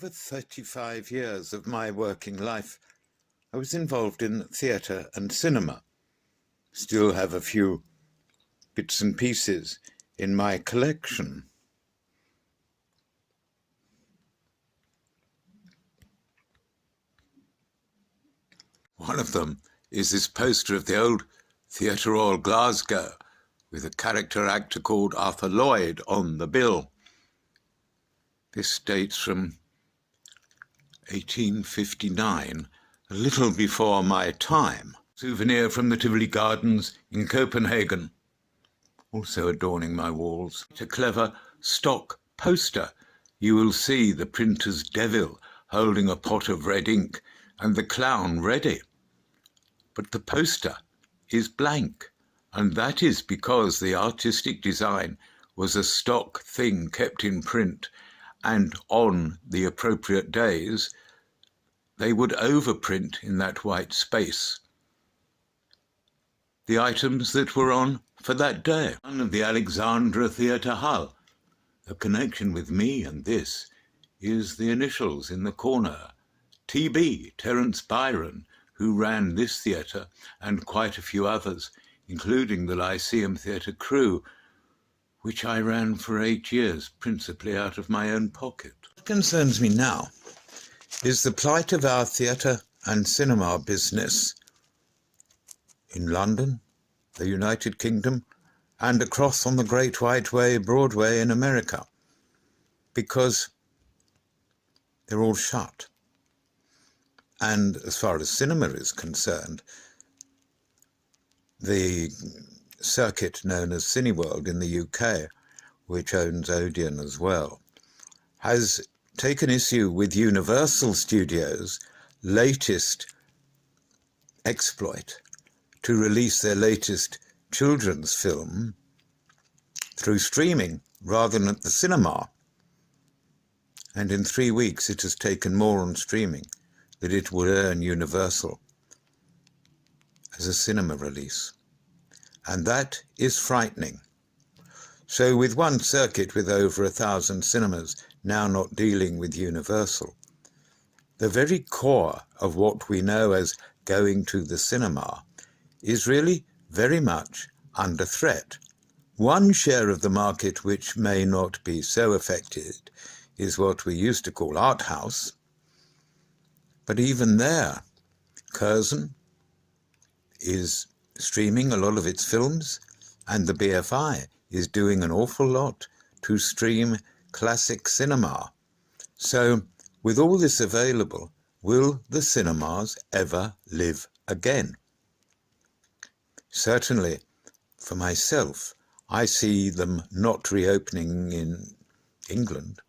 over 35 years of my working life, I was involved in theatre and cinema. Still have a few bits and pieces in my collection. One of them is this poster of the old Theatre Royal Glasgow with a character actor called Arthur Lloyd on the bill. This dates from 1859, a little before my time. Souvenir from the Tivoli Gardens in Copenhagen, also adorning my walls. A clever stock poster. You will see the printer's devil holding a pot of red ink and the clown ready. But the poster is blank, and that is because the artistic design was a stock thing kept in print, and on the appropriate days they would overprint in that white space the items that were on for that day. One of the Alexandra Theatre Hall. The connection with me and this is the initials in the corner. T.B. Terence Byron, who ran this theatre and quite a few others, including the Lyceum Theatre crew, which I ran for 8 years, principally out of my own pocket. What concerns me now is the plight of our theatre and cinema business in London, the United Kingdom, and across on the Great White Way, Broadway in America, because they're all shut. And as far as cinema is concerned, the circuit known as Cineworld in the UK, which owns Odeon as well, has taken issue with Universal Studios' latest exploit to release their latest children's film through streaming rather than at the cinema. And in 3 weeks it has taken more on streaming than it would earn Universal as a cinema release. And that is frightening. So with one circuit with over 1,000 cinemas now not dealing with Universal, the very core of what we know as going to the cinema is really very much under threat. One share of the market which may not be so affected is what we used to call art house. But even there, Curzon is streaming a lot of its films, and the BFI is doing an awful lot to stream classic cinema. So with all this available, will the cinemas ever live again? Certainly, for myself, I see them not reopening in England,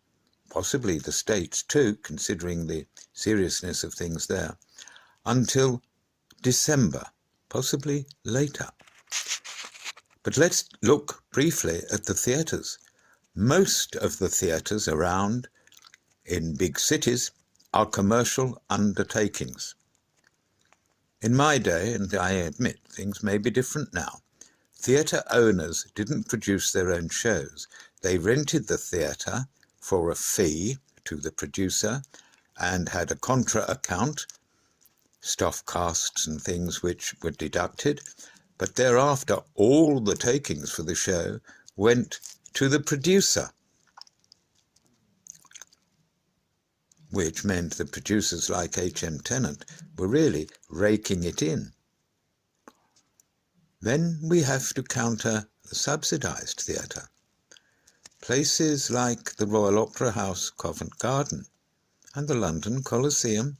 possibly the States too, considering the seriousness of things there, until December, possibly later. But let's look briefly at the theatres. Most of the theatres around in big cities are commercial undertakings. In my day, and I admit things may be different now, theatre owners didn't produce their own shows. They rented the theatre for a fee to the producer and had a contra account, staff costs and things which were deducted, but thereafter all the takings for the show went to the producer, which meant the producers like H.M. Tennant were really raking it in. Then we have to counter the subsidised theatre. Places like the Royal Opera House, Covent Garden, and the London Coliseum,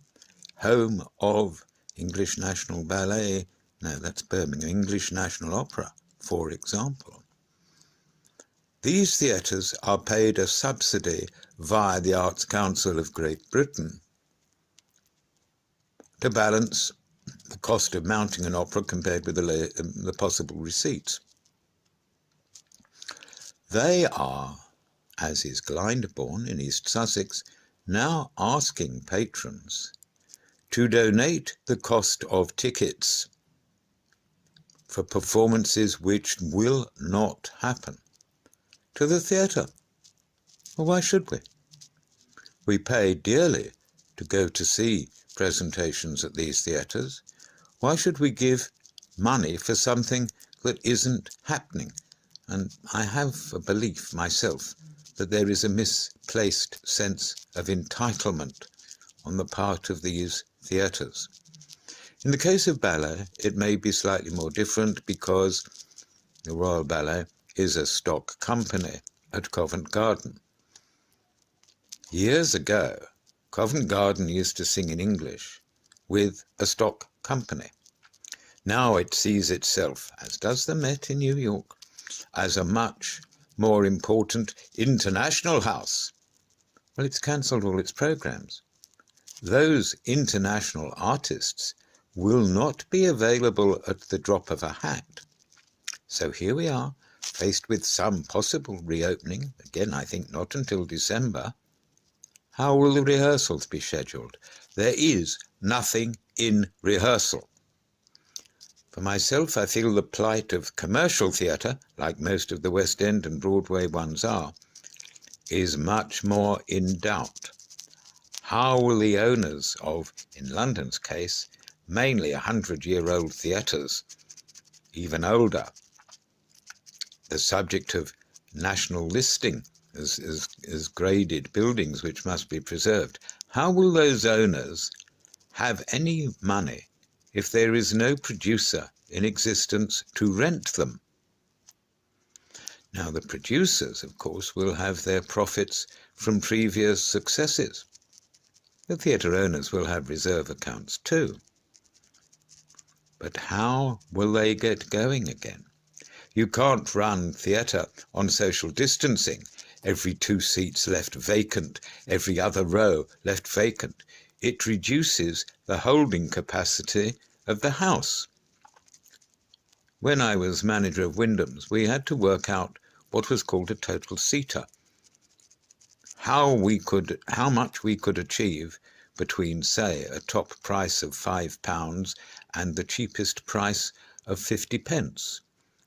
home of English National Ballet, no, that's Birmingham, English National Opera, for example. These theatres are paid a subsidy via the Arts Council of Great Britain to balance the cost of mounting an opera compared with the possible receipts. They are, as is Glyndebourne in East Sussex, now asking patrons to donate the cost of tickets for performances which will not happen to the theatre. Well, why should we? We pay dearly to go to see presentations at these theatres. Why should we give money for something that isn't happening? And I have a belief myself that there is a misplaced sense of entitlement on the part of these theatres. In the case of ballet, it may be slightly more different because the Royal Ballet is a stock company at Covent Garden. Years ago, Covent Garden used to sing in English with a stock company. Now it sees itself, as does the Met in New York, as a much more important international house. Well, it's cancelled all its programs. Those international artists will not be available at the drop of a hat. So here we are, faced with some possible reopening, again I think not until December. How will the rehearsals be scheduled? There is nothing in rehearsal. For myself, I feel the plight of commercial theatre, like most of the West End and Broadway ones are, is much more in doubt. How will the owners of, in London's case, mainly 100-year-old theatres, even older, the subject of national listing as graded buildings which must be preserved, how will those owners have any money if there is no producer in existence to rent them? Now, the producers, of course, will have their profits from previous successes. The theatre owners will have reserve accounts too. But how will they get going again? You can't run theatre on social distancing, every 2 seats left vacant, every other row left vacant. It reduces the holding capacity of the house. When I was manager of Wyndham's, we had to work out what was called a total seater. How much we could achieve between, say, a top price of £5 and the cheapest price of 50p.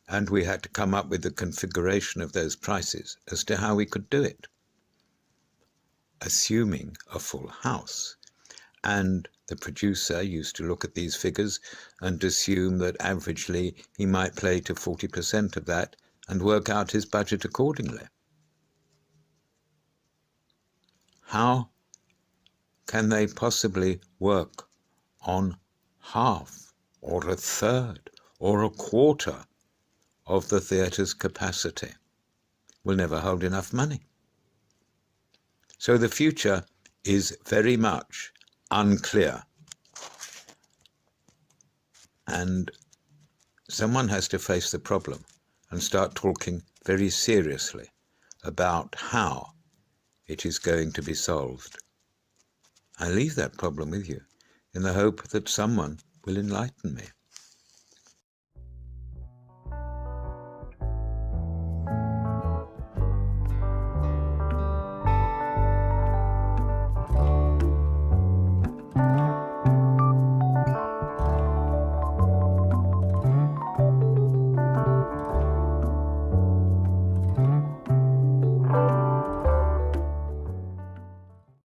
And we had to come up with the configuration of those prices as to how we could do it, assuming a full house. And the producer used to look at these figures and assume that averagely he might play to 40% of that and work out his budget accordingly. How can they possibly work on half or a third or a quarter of the theatre's capacity? Will never hold enough money. So the future is very much unclear. And someone has to face the problem and start talking very seriously about how it is going to be solved. I leave that problem with you in the hope that someone will enlighten me.